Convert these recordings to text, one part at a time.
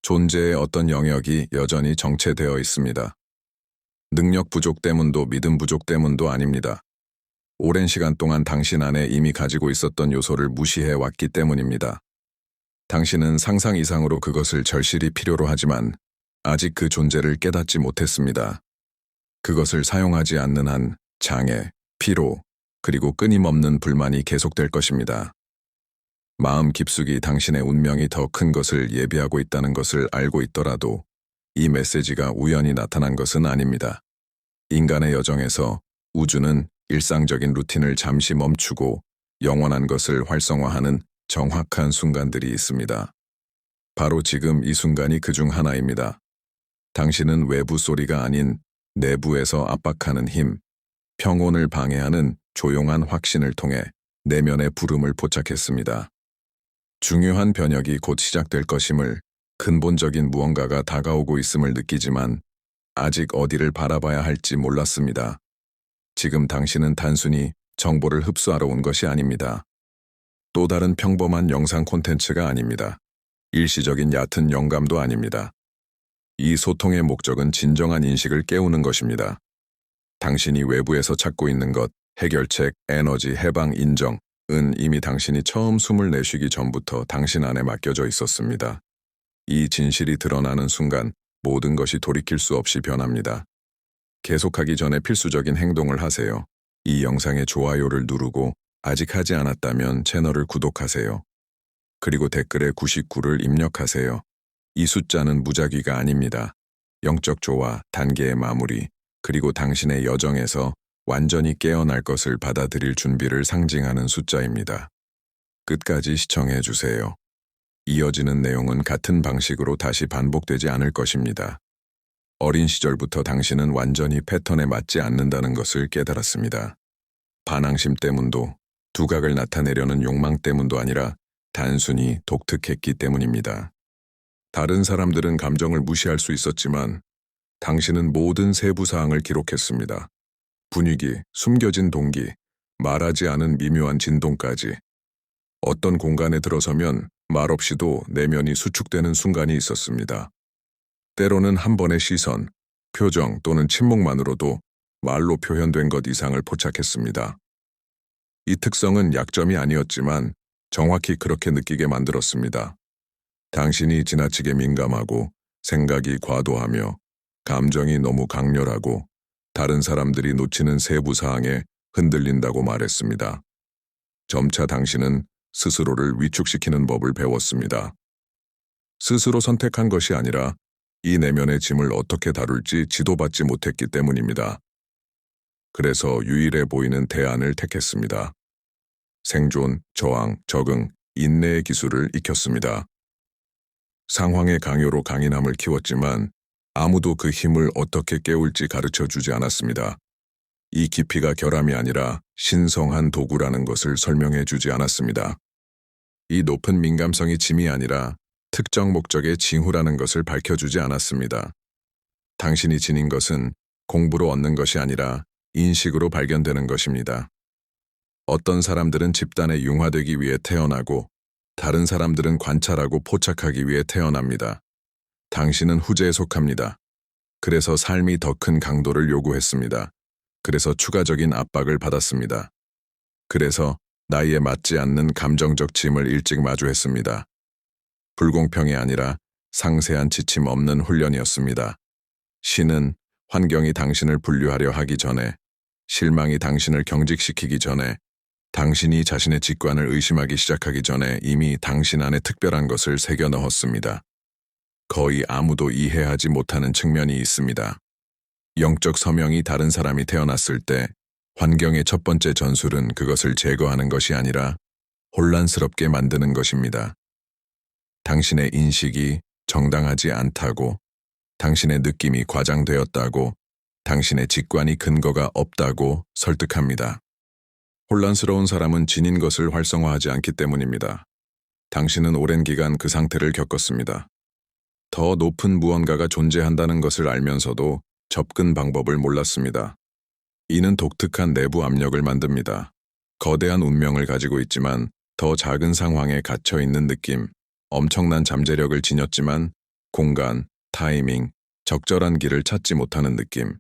존재의 어떤 영역이 여전히 정체되어 있습니다. 능력 부족 때문도 믿음 부족 때문도 아닙니다. 오랜 시간 동안 당신 안에 이미 가지고 있었던 요소를 무시해 왔기 때문입니다. 당신은 상상 이상으로 그것을 절실히 필요로 하지만 아직 그 존재를 깨닫지 못했습니다. 그것을 사용하지 않는 한 장애, 피로, 그리고 끊임없는 불만이 계속될 것입니다. 마음 깊숙이 당신의 운명이 더 큰 것을 예비하고 있다는 것을 알고 있더라도 이 메시지가 우연히 나타난 것은 아닙니다. 인간의 여정에서 우주는 일상적인 루틴을 잠시 멈추고 영원한 것을 활성화하는 정확한 순간들이 있습니다. 바로 지금 이 순간이 그 중 하나입니다. 당신은 외부 소리가 아닌 내부에서 압박하는 힘, 평온을 방해하는 조용한 확신을 통해 내면의 부름을 포착했습니다. 중요한 변혁이 곧 시작될 것임을, 근본적인 무언가가 다가오고 있음을 느끼지만 아직 어디를 바라봐야 할지 몰랐습니다. 지금 당신은 단순히 정보를 흡수하러 온 것이 아닙니다. 또 다른 평범한 영상 콘텐츠가 아닙니다. 일시적인 얕은 영감도 아닙니다. 이 소통의 목적은 진정한 인식을 깨우는 것입니다. 당신이 외부에서 찾고 있는 것, 해결책, 에너지, 해방, 인정은 이미 당신이 처음 숨을 내쉬기 전부터 당신 안에 맡겨져 있었습니다. 이 진실이 드러나는 순간 모든 것이 돌이킬 수 없이 변합니다. 계속하기 전에 필수적인 행동을 하세요. 이 영상의 좋아요를 누르고 아직 하지 않았다면 채널을 구독하세요. 그리고 댓글에 99를 입력하세요. 이 숫자는 무작위가 아닙니다. 영적 조화, 단계의 마무리, 그리고 당신의 여정에서 완전히 깨어날 것을 받아들일 준비를 상징하는 숫자입니다. 끝까지 시청해 주세요. 이어지는 내용은 같은 방식으로 다시 반복되지 않을 것입니다. 어린 시절부터 당신은 완전히 패턴에 맞지 않는다는 것을 깨달았습니다. 반항심 때문도, 두각을 나타내려는 욕망 때문도 아니라 단순히 독특했기 때문입니다. 다른 사람들은 감정을 무시할 수 있었지만 당신은 모든 세부 사항을 기록했습니다. 분위기, 숨겨진 동기, 말하지 않은 미묘한 진동까지. 어떤 공간에 들어서면 말없이도 내면이 수축되는 순간이 있었습니다. 때로는 한 번의 시선, 표정 또는 침묵만으로도 말로 표현된 것 이상을 포착했습니다. 이 특성은 약점이 아니었지만 정확히 그렇게 느끼게 만들었습니다. 당신이 지나치게 민감하고 생각이 과도하며 감정이 너무 강렬하고 다른 사람들이 놓치는 세부 사항에 흔들린다고 말했습니다. 점차 당신은 스스로를 위축시키는 법을 배웠습니다. 스스로 선택한 것이 아니라 이 내면의 짐을 어떻게 다룰지 지도받지 못했기 때문입니다. 그래서 유일해 보이는 대안을 택했습니다. 생존, 저항, 적응, 인내의 기술을 익혔습니다. 상황의 강요로 강인함을 키웠지만 아무도 그 힘을 어떻게 깨울지 가르쳐 주지 않았습니다. 이 깊이가 결함이 아니라 신성한 도구라는 것을 설명해 주지 않았습니다. 이 높은 민감성이 짐이 아니라 특정 목적의 징후라는 것을 밝혀주지 않았습니다. 당신이 지닌 것은 공부로 얻는 것이 아니라 인식으로 발견되는 것입니다. 어떤 사람들은 집단에 융화되기 위해 태어나고 다른 사람들은 관찰하고 포착하기 위해 태어납니다. 당신은 후제에 속합니다. 그래서 삶이 더 큰 강도를 요구했습니다. 그래서 추가적인 압박을 받았습니다. 그래서 나이에 맞지 않는 감정적 짐을 일찍 마주했습니다. 불공평이 아니라 상세한 지침 없는 훈련이었습니다. 신은 환경이 당신을 분류하려 하기 전에, 실망이 당신을 경직시키기 전에, 당신이 자신의 직관을 의심하기 시작하기 전에 이미 당신 안에 특별한 것을 새겨 넣었습니다. 거의 아무도 이해하지 못하는 측면이 있습니다. 영적 서명이 다른 사람이 태어났을 때 환경의 첫 번째 전술은 그것을 제거하는 것이 아니라 혼란스럽게 만드는 것입니다. 당신의 인식이 정당하지 않다고, 당신의 느낌이 과장되었다고, 당신의 직관이 근거가 없다고 설득합니다. 혼란스러운 사람은 지닌 것을 활성화하지 않기 때문입니다. 당신은 오랜 기간 그 상태를 겪었습니다. 더 높은 무언가가 존재한다는 것을 알면서도 접근 방법을 몰랐습니다. 이는 독특한 내부 압력을 만듭니다. 거대한 운명을 가지고 있지만 더 작은 상황에 갇혀 있는 느낌, 엄청난 잠재력을 지녔지만 공간, 타이밍, 적절한 길을 찾지 못하는 느낌.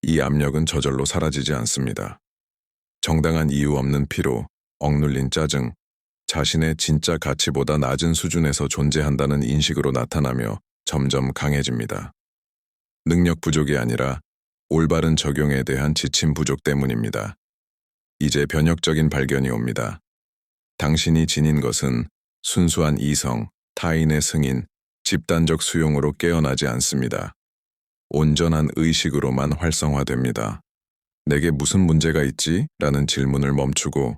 이 압력은 저절로 사라지지 않습니다. 정당한 이유 없는 피로, 억눌린 짜증, 자신의 진짜 가치보다 낮은 수준에서 존재한다는 인식으로 나타나며 점점 강해집니다. 능력 부족이 아니라 올바른 적용에 대한 지침 부족 때문입니다. 이제 변혁적인 발견이 옵니다. 당신이 지닌 것은 순수한 이성, 타인의 승인, 집단적 수용으로 깨어나지 않습니다. 온전한 의식으로만 활성화됩니다. 내게 무슨 문제가 있지? 라는 질문을 멈추고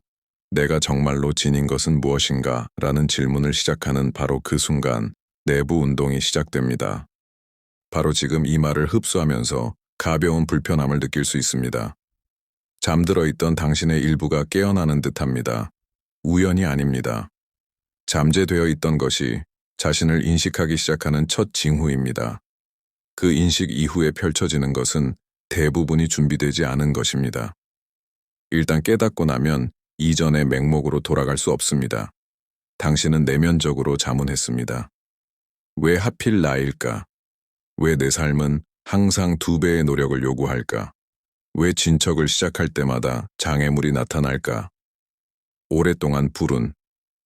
내가 정말로 지닌 것은 무엇인가? 라는 질문을 시작하는 바로 그 순간 내부 운동이 시작됩니다. 바로 지금 이 말을 흡수하면서 가벼운 불편함을 느낄 수 있습니다. 잠들어 있던 당신의 일부가 깨어나는 듯합니다. 우연이 아닙니다. 잠재되어 있던 것이 자신을 인식하기 시작하는 첫 징후입니다. 그 인식 이후에 펼쳐지는 것은 대부분이 준비되지 않은 것입니다. 일단 깨닫고 나면 이전의 맹목으로 돌아갈 수 없습니다. 당신은 내면적으로 자문했습니다. 왜 하필 나일까? 왜 내 삶은 항상 2배의 노력을 요구할까? 왜 진척을 시작할 때마다 장애물이 나타날까? 오랫동안 불운,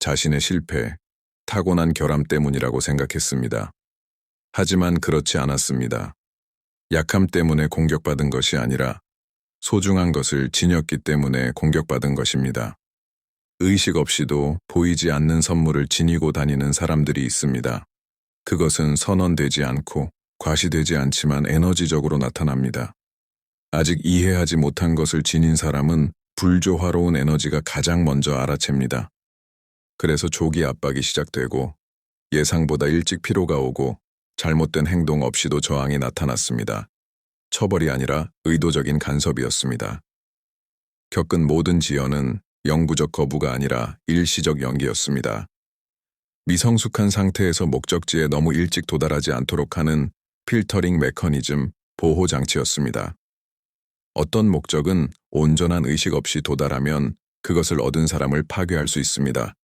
자신의 실패, 타고난 결함 때문이라고 생각했습니다. 하지만 그렇지 않았습니다. 약함 때문에 공격받은 것이 아니라 소중한 것을 지녔기 때문에 공격받은 것입니다. 의식 없이도 보이지 않는 선물을 지니고 다니는 사람들이 있습니다. 그것은 선언되지 않고 과시되지 않지만 에너지적으로 나타납니다. 아직 이해하지 못한 것을 지닌 사람은 불조화로운 에너지가 가장 먼저 알아챕니다. 그래서 조기 압박이 시작되고 예상보다 일찍 피로가 오고 잘못된 행동 없이도 저항이 나타났습니다. 처벌이 아니라 의도적인 간섭이었습니다. 겪은 모든 지연은 영구적 거부가 아니라 일시적 연기였습니다. 미성숙한 상태에서 목적지에 너무 일찍 도달하지 않도록 하는 필터링 메커니즘, 보호 장치였습니다. 어떤 목적은 온전한 의식 없이 도달하면 그것을 얻은 사람을 파괴할 수 있습니다.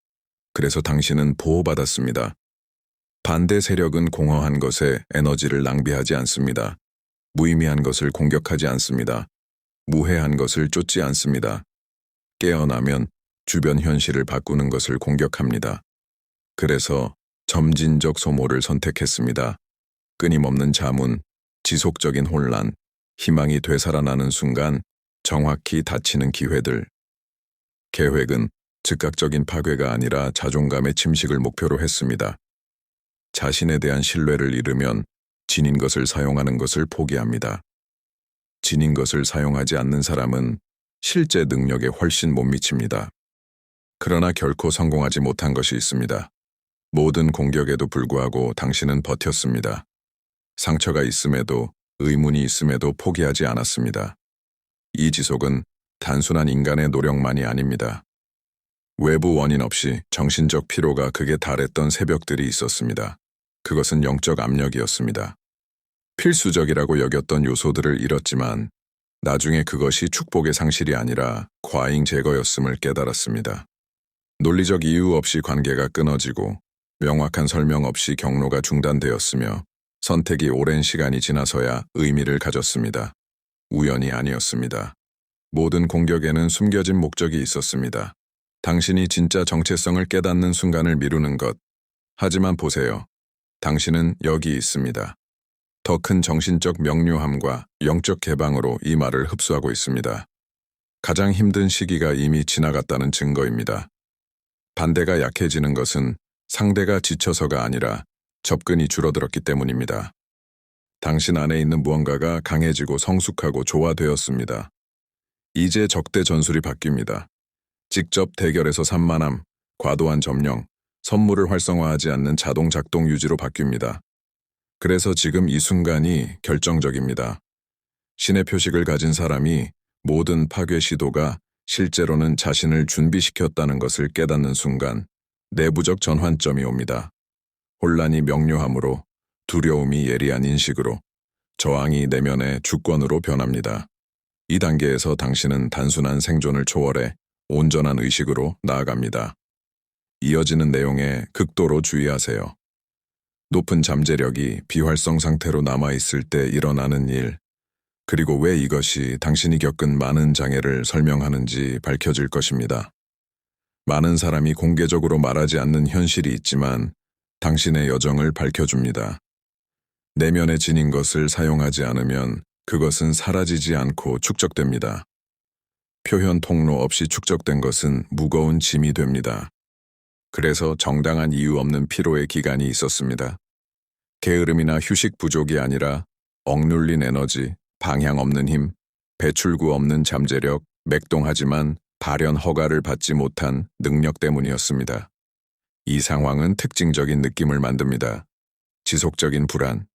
그래서 당신은 보호받았습니다. 반대 세력은 공허한 것에 에너지를 낭비하지 않습니다. 무의미한 것을 공격하지 않습니다. 무해한 것을 쫓지 않습니다. 깨어나면 주변 현실을 바꾸는 것을 공격합니다. 그래서 점진적 소모를 선택했습니다. 끊임없는 자문, 지속적인 혼란, 희망이 되살아나는 순간 정확히 닫히는 기회들. 계획은 즉각적인 파괴가 아니라 자존감의 침식을 목표로 했습니다. 자신에 대한 신뢰를 잃으면 지닌 것을 사용하는 것을 포기합니다. 지닌 것을 사용하지 않는 사람은 실제 능력에 훨씬 못 미칩니다. 그러나 결코 성공하지 못한 것이 있습니다. 모든 공격에도 불구하고 당신은 버텼습니다. 상처가 있음에도 의문이 있음에도 포기하지 않았습니다. 이 지속은 단순한 인간의 노력만이 아닙니다. 외부 원인 없이 정신적 피로가 극에 달했던 새벽들이 있었습니다. 그것은 영적 압력이었습니다. 필수적이라고 여겼던 요소들을 잃었지만 나중에 그것이 축복의 상실이 아니라 과잉 제거였음을 깨달았습니다. 논리적 이유 없이 관계가 끊어지고 명확한 설명 없이 경로가 중단되었으며 선택이 오랜 시간이 지나서야 의미를 가졌습니다. 우연이 아니었습니다. 모든 공격에는 숨겨진 목적이 있었습니다. 당신이 진짜 정체성을 깨닫는 순간을 미루는 것. 하지만 보세요. 당신은 여기 있습니다. 더 큰 정신적 명료함과 영적 개방으로 이 말을 흡수하고 있습니다. 가장 힘든 시기가 이미 지나갔다는 증거입니다. 반대가 약해지는 것은 상대가 지쳐서가 아니라 접근이 줄어들었기 때문입니다. 당신 안에 있는 무언가가 강해지고 성숙하고 조화되었습니다. 이제 적대 전술이 바뀝니다. 직접 대결에서 산만함, 과도한 점령, 선물을 활성화하지 않는 자동 작동 유지로 바뀝니다. 그래서 지금 이 순간이 결정적입니다. 신의 표식을 가진 사람이 모든 파괴 시도가 실제로는 자신을 준비시켰다는 것을 깨닫는 순간 내부적 전환점이 옵니다. 혼란이 명료함으로, 두려움이 예리한 인식으로, 저항이 내면의 주권으로 변합니다. 이 단계에서 당신은 단순한 생존을 초월해 온전한 의식으로 나아갑니다. 이어지는 내용에 극도로 주의하세요. 높은 잠재력이 비활성 상태로 남아있을 때 일어나는 일, 그리고 왜 이것이 당신이 겪은 많은 장애를 설명하는지 밝혀질 것입니다. 많은 사람이 공개적으로 말하지 않는 현실이 있지만 당신의 여정을 밝혀줍니다. 내면에 지닌 것을 사용하지 않으면 그것은 사라지지 않고 축적됩니다. 표현 통로 없이 축적된 것은 무거운 짐이 됩니다. 그래서 정당한 이유 없는 피로의 기간이 있었습니다. 게으름이나 휴식 부족이 아니라 억눌린 에너지, 방향 없는 힘, 배출구 없는 잠재력, 맥동하지만 발현 허가를 받지 못한 능력 때문이었습니다. 이 상황은 특징적인 느낌을 만듭니다. 지속적인 불안.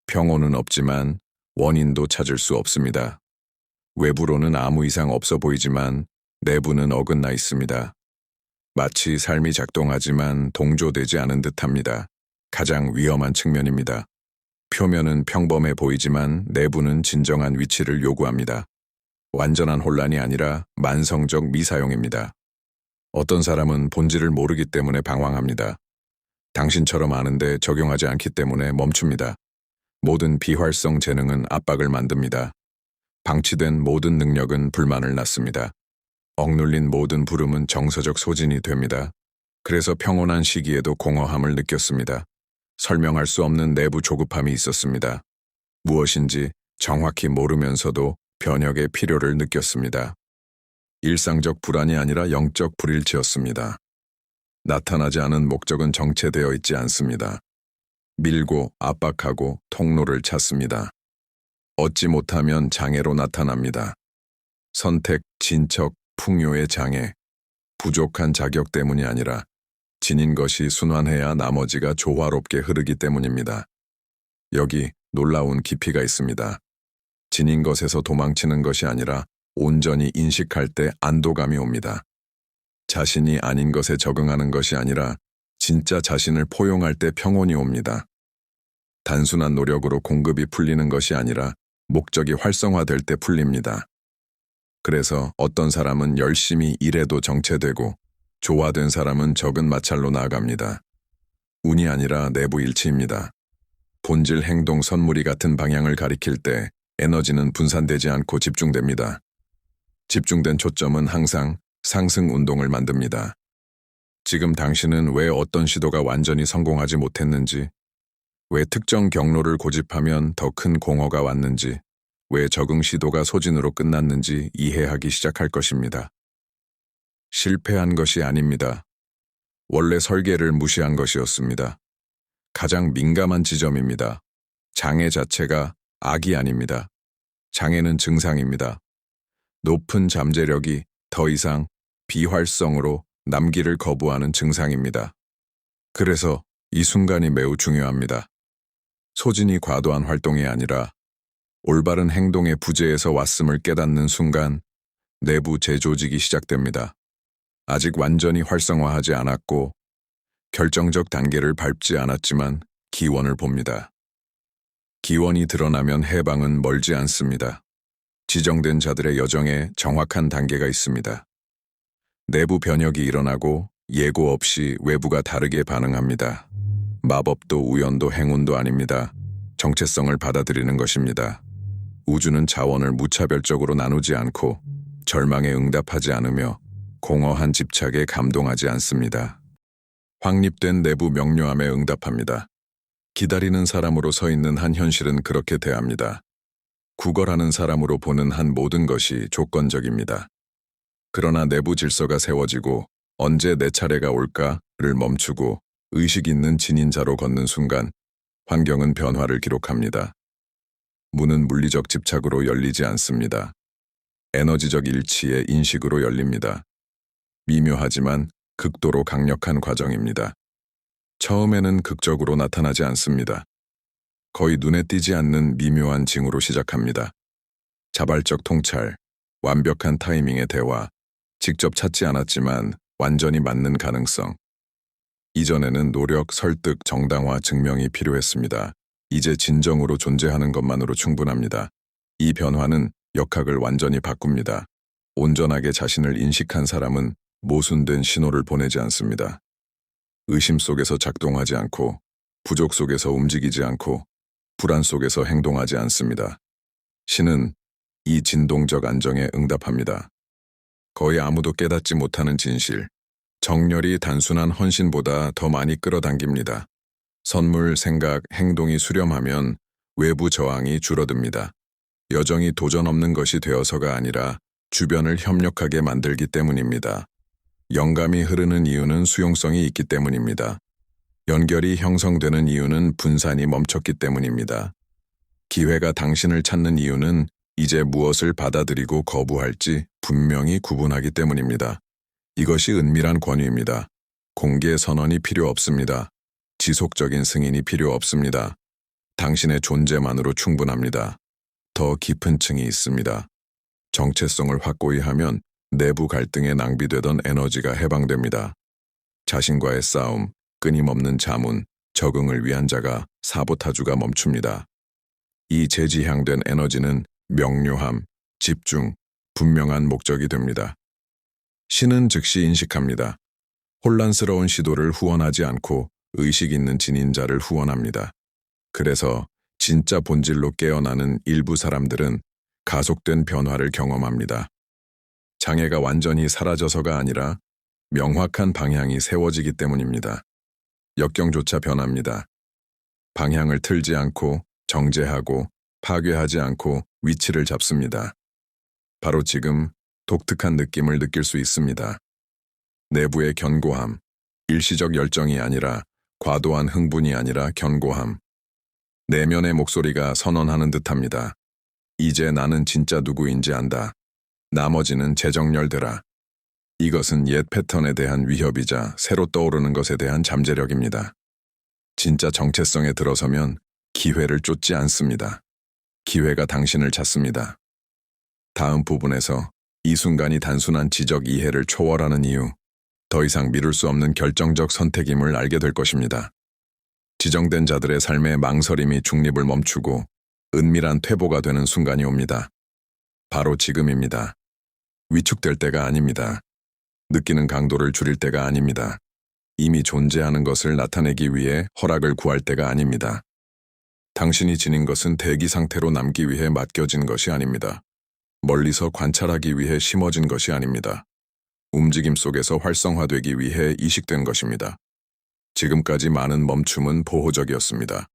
평온은 없지만 원인도 찾을 수 없습니다. 외부로는 아무 이상 없어 보이지만 내부는 어긋나 있습니다. 마치 삶이 작동하지만 동조되지 않은 듯합니다. 가장 위험한 측면입니다. 표면은 평범해 보이지만 내부는 진정한 위치를 요구합니다. 완전한 혼란이 아니라 만성적 미사용입니다. 어떤 사람은 본질을 모르기 때문에 방황합니다. 당신처럼 아는데 적용하지 않기 때문에 멈춥니다. 모든 비활성 재능은 압박을 만듭니다. 방치된 모든 능력은 불만을 낳습니다. 억눌린 모든 부름은 정서적 소진이 됩니다. 그래서 평온한 시기에도 공허함을 느꼈습니다. 설명할 수 없는 내부 조급함이 있었습니다. 무엇인지 정확히 모르면서도 변혁의 필요를 느꼈습니다. 일상적 불안이 아니라 영적 불일치였습니다. 나타나지 않은 목적은 정체되어 있지 않습니다. 밀고 압박하고 통로를 찾습니다. 얻지 못하면 장애로 나타납니다. 선택, 진척, 풍요의 장애, 부족한 자격 때문이 아니라 지닌 것이 순환해야 나머지가 조화롭게 흐르기 때문입니다. 여기 놀라운 깊이가 있습니다. 지닌 것에서 도망치는 것이 아니라 온전히 인식할 때 안도감이 옵니다. 자신이 아닌 것에 적응하는 것이 아니라 진짜 자신을 포용할 때 평온이 옵니다. 단순한 노력으로 공급이 풀리는 것이 아니라 목적이 활성화될 때 풀립니다. 그래서 어떤 사람은 열심히 일해도 정체되고 조화된 사람은 적은 마찰로 나아갑니다. 운이 아니라 내부 일치입니다. 본질 행동 선물이 같은 방향을 가리킬 때 에너지는 분산되지 않고 집중됩니다. 집중된 초점은 항상 상승 운동을 만듭니다. 지금 당신은 왜 어떤 시도가 완전히 성공하지 못했는지, 왜 특정 경로를 고집하면 더 큰 공허가 왔는지, 왜 적응 시도가 소진으로 끝났는지 이해하기 시작할 것입니다. 실패한 것이 아닙니다. 원래 설계를 무시한 것이었습니다. 가장 민감한 지점입니다. 장애 자체가 악이 아닙니다. 장애는 증상입니다. 높은 잠재력이 더 이상 비활성으로 남기를 거부하는 증상입니다. 그래서 이 순간이 매우 중요합니다. 소진이 과도한 활동이 아니라 올바른 행동의 부재에서 왔음을 깨닫는 순간 내부 재조직이 시작됩니다. 아직 완전히 활성화하지 않았고 결정적 단계를 밟지 않았지만 기원을 봅니다. 기원이 드러나면 해방은 멀지 않습니다. 지정된 자들의 여정에 정확한 단계가 있습니다. 내부 변혁이 일어나고 예고 없이 외부가 다르게 반응합니다. 마법도 우연도 행운도 아닙니다. 정체성을 받아들이는 것입니다. 우주는 자원을 무차별적으로 나누지 않고 절망에 응답하지 않으며 공허한 집착에 감동하지 않습니다. 확립된 내부 명료함에 응답합니다. 기다리는 사람으로 서 있는 한 현실은 그렇게 대합니다. 구걸하는 사람으로 보는 한 모든 것이 조건적입니다. 그러나 내부 질서가 세워지고 언제 내 차례가 올까를 멈추고 의식 있는 진인자로 걷는 순간 환경은 변화를 기록합니다. 문은 물리적 집착으로 열리지 않습니다. 에너지적 일치의 인식으로 열립니다. 미묘하지만 극도로 강력한 과정입니다. 처음에는 극적으로 나타나지 않습니다. 거의 눈에 띄지 않는 미묘한 징후로 시작합니다. 자발적 통찰, 완벽한 타이밍의 대화, 직접 찾지 않았지만 완전히 맞는 가능성. 이전에는 노력, 설득, 정당화, 증명이 필요했습니다. 이제 진정으로 존재하는 것만으로 충분합니다. 이 변화는 역학을 완전히 바꿉니다. 온전하게 자신을 인식한 사람은 모순된 신호를 보내지 않습니다. 의심 속에서 작동하지 않고 부족 속에서 움직이지 않고 불안 속에서 행동하지 않습니다. 신은 이 진동적 안정에 응답합니다. 거의 아무도 깨닫지 못하는 진실, 정열이 단순한 헌신보다 더 많이 끌어당깁니다. 선물, 생각, 행동이 수렴하면 외부 저항이 줄어듭니다. 여정이 도전 없는 것이 되어서가 아니라 주변을 협력하게 만들기 때문입니다. 영감이 흐르는 이유는 수용성이 있기 때문입니다. 연결이 형성되는 이유는 분산이 멈췄기 때문입니다. 기회가 당신을 찾는 이유는 이제 무엇을 받아들이고 거부할지 분명히 구분하기 때문입니다. 이것이 은밀한 권위입니다. 공개 선언이 필요 없습니다. 지속적인 승인이 필요 없습니다. 당신의 존재만으로 충분합니다. 더 깊은 층이 있습니다. 정체성을 확고히 하면 내부 갈등에 낭비되던 에너지가 해방됩니다. 자신과의 싸움, 끊임없는 자문, 적응을 위한 자가 사보타주가 멈춥니다. 이 재지향된 에너지는 명료함, 집중, 분명한 목적이 됩니다. 신은 즉시 인식합니다. 혼란스러운 시도를 후원하지 않고 의식 있는 진인자를 후원합니다. 그래서 진짜 본질로 깨어나는 일부 사람들은 가속된 변화를 경험합니다. 장애가 완전히 사라져서가 아니라 명확한 방향이 세워지기 때문입니다. 역경조차 변합니다. 방향을 틀지 않고 정제하고 파괴하지 않고 위치를 잡습니다. 바로 지금 독특한 느낌을 느낄 수 있습니다. 내부의 견고함, 일시적 열정이 아니라 과도한 흥분이 아니라 견고함. 내면의 목소리가 선언하는 듯합니다. 이제 나는 진짜 누구인지 안다. 나머지는 재정렬되라. 이것은 옛 패턴에 대한 위협이자 새로 떠오르는 것에 대한 잠재력입니다. 진짜 정체성에 들어서면 기회를 쫓지 않습니다. 기회가 당신을 찾습니다. 다음 부분에서 이 순간이 단순한 지적 이해를 초월하는 이유, 더 이상 미룰 수 없는 결정적 선택임을 알게 될 것입니다. 지정된 자들의 삶의 망설임이 중립을 멈추고 은밀한 퇴보가 되는 순간이 옵니다. 바로 지금입니다. 위축될 때가 아닙니다. 느끼는 강도를 줄일 때가 아닙니다. 이미 존재하는 것을 나타내기 위해 허락을 구할 때가 아닙니다. 당신이 지닌 것은 대기 상태로 남기 위해 맡겨진 것이 아닙니다. 멀리서 관찰하기 위해 심어진 것이 아닙니다. 움직임 속에서 활성화되기 위해 이식된 것입니다. 지금까지 많은 멈춤은 보호적이었습니다.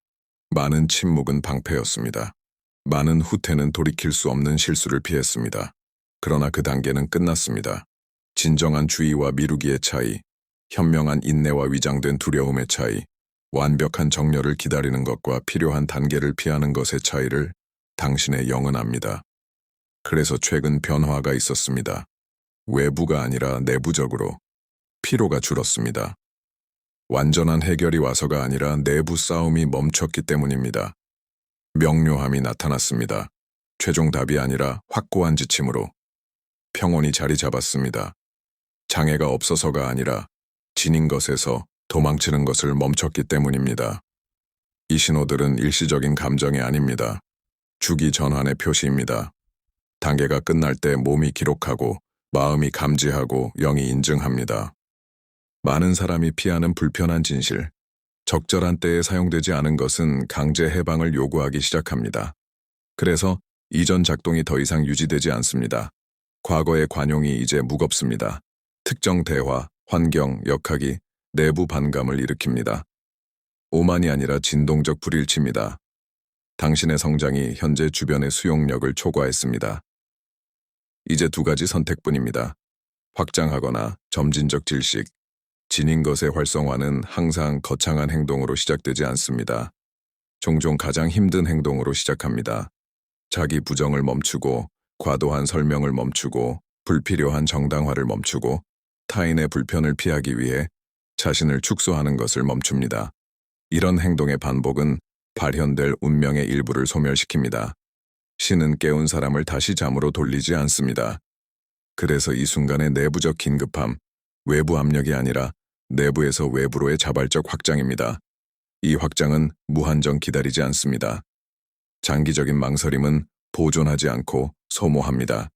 많은 침묵은 방패였습니다. 많은 후퇴는 돌이킬 수 없는 실수를 피했습니다. 그러나 그 단계는 끝났습니다. 진정한 주의와 미루기의 차이, 현명한 인내와 위장된 두려움의 차이, 완벽한 정렬을 기다리는 것과 필요한 단계를 피하는 것의 차이를 당신의 영은 압니다. 그래서 최근 변화가 있었습니다. 외부가 아니라 내부적으로 피로가 줄었습니다. 완전한 해결이 와서가 아니라 내부 싸움이 멈췄기 때문입니다. 명료함이 나타났습니다. 최종 답이 아니라 확고한 지침으로 평온이 자리 잡았습니다. 장애가 없어서가 아니라 지닌 것에서 도망치는 것을 멈췄기 때문입니다. 이 신호들은 일시적인 감정이 아닙니다. 주기 전환의 표시입니다. 단계가 끝날 때 몸이 기록하고 마음이 감지하고 영이 인증합니다. 많은 사람이 피하는 불편한 진실, 적절한 때에 사용되지 않은 것은 강제 해방을 요구하기 시작합니다. 그래서 이전 작동이 더 이상 유지되지 않습니다. 과거의 관용이 이제 무겁습니다. 특정 대화, 환경, 역학이 내부 반감을 일으킵니다. 오만이 아니라 진동적 불일치입니다. 당신의 성장이 현재 주변의 수용력을 초과했습니다. 이제 두 가지 선택뿐입니다. 확장하거나 점진적 질식. 지닌 것의 활성화는 항상 거창한 행동으로 시작되지 않습니다. 종종 가장 힘든 행동으로 시작합니다. 자기 부정을 멈추고, 과도한 설명을 멈추고, 불필요한 정당화를 멈추고, 타인의 불편을 피하기 위해 자신을 축소하는 것을 멈춥니다. 이런 행동의 반복은 발현될 운명의 일부를 소멸시킵니다. 신은 깨운 사람을 다시 잠으로 돌리지 않습니다. 그래서 이 순간의 내부적 긴급함, 외부 압력이 아니라 내부에서 외부로의 자발적 확장입니다. 이 확장은 무한정 기다리지 않습니다. 장기적인 망설임은 보존하지 않고 소모합니다.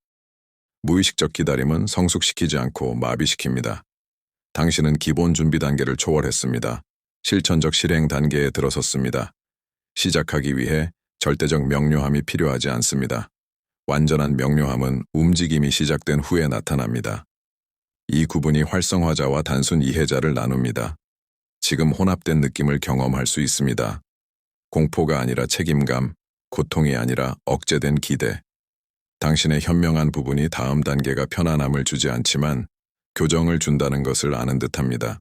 무의식적 기다림은 성숙시키지 않고 마비시킵니다. 당신은 기본 준비 단계를 초월했습니다. 실천적 실행 단계에 들어섰습니다. 시작하기 위해 절대적 명료함이 필요하지 않습니다. 완전한 명료함은 움직임이 시작된 후에 나타납니다. 이 구분이 활성화자와 단순 이해자를 나눕니다. 지금 혼합된 느낌을 경험할 수 있습니다. 공포가 아니라 책임감, 고통이 아니라 억제된 기대. 당신의 현명한 부분이 다음 단계가 편안함을 주지 않지만 교정을 준다는 것을 아는 듯합니다.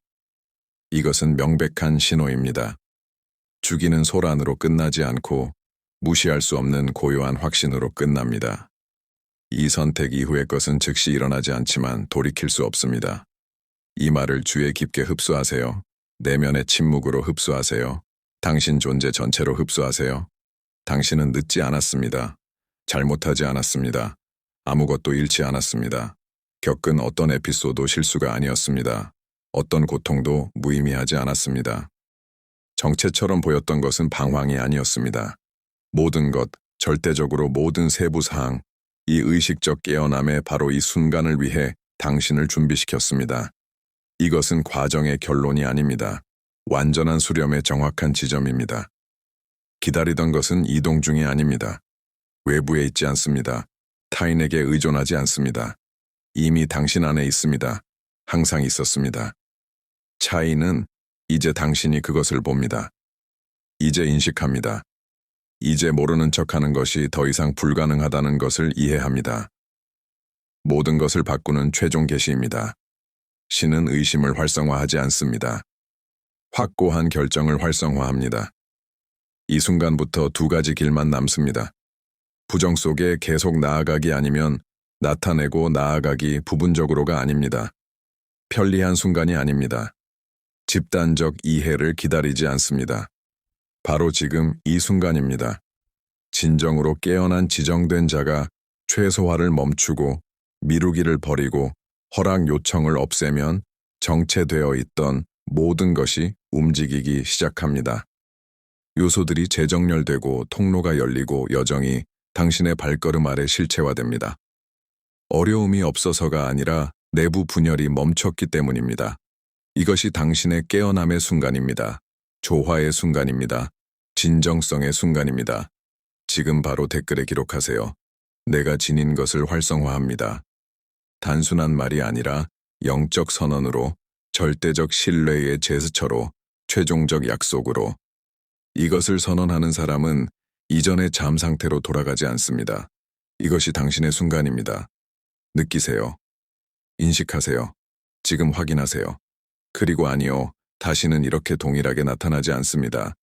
이것은 명백한 신호입니다. 죽이는 소란으로 끝나지 않고 무시할 수 없는 고요한 확신으로 끝납니다. 이 선택 이후의 것은 즉시 일어나지 않지만 돌이킬 수 없습니다. 이 말을 주에 깊게 흡수하세요. 내면의 침묵으로 흡수하세요. 당신 존재 전체로 흡수하세요. 당신은 늦지 않았습니다. 잘못하지 않았습니다. 아무것도 잃지 않았습니다. 겪은 어떤 에피소드 실수가 아니었습니다. 어떤 고통도 무의미하지 않았습니다. 정체처럼 보였던 것은 방황이 아니었습니다. 모든 것, 절대적으로 모든 세부 사항, 이 의식적 깨어남에 바로 이 순간을 위해 당신을 준비시켰습니다. 이것은 과정의 결론이 아닙니다. 완전한 수렴의 정확한 지점입니다. 기다리던 것은 이동 중이 아닙니다. 외부에 있지 않습니다. 타인에게 의존하지 않습니다. 이미 당신 안에 있습니다. 항상 있었습니다. 차이는 이제 당신이 그것을 봅니다. 이제 인식합니다. 이제 모르는 척하는 것이 더 이상 불가능하다는 것을 이해합니다. 모든 것을 바꾸는 최종 계시입니다. 신은 의심을 활성화하지 않습니다. 확고한 결정을 활성화합니다. 이 순간부터 두 가지 길만 남습니다. 부정 속에 계속 나아가기 아니면 나타내고 나아가기 부분적으로가 아닙니다. 편리한 순간이 아닙니다. 집단적 이해를 기다리지 않습니다. 바로 지금 이 순간입니다. 진정으로 깨어난 지정된 자가 최소화를 멈추고 미루기를 버리고 허락 요청을 없애면 정체되어 있던 모든 것이 움직이기 시작합니다. 요소들이 재정렬되고 통로가 열리고 여정이 당신의 발걸음 아래 실체화됩니다. 어려움이 없어서가 아니라 내부 분열이 멈췄기 때문입니다. 이것이 당신의 깨어남의 순간입니다. 조화의 순간입니다. 진정성의 순간입니다. 지금 바로 댓글에 기록하세요. 내가 지닌 것을 활성화합니다. 단순한 말이 아니라 영적 선언으로, 절대적 신뢰의 제스처로, 최종적 약속으로. 이것을 선언하는 사람은 이전의 잠 상태로 돌아가지 않습니다. 이것이 당신의 순간입니다. 느끼세요. 인식하세요. 지금 확인하세요. 그리고 아니요, 다시는 이렇게 동일하게 나타나지 않습니다.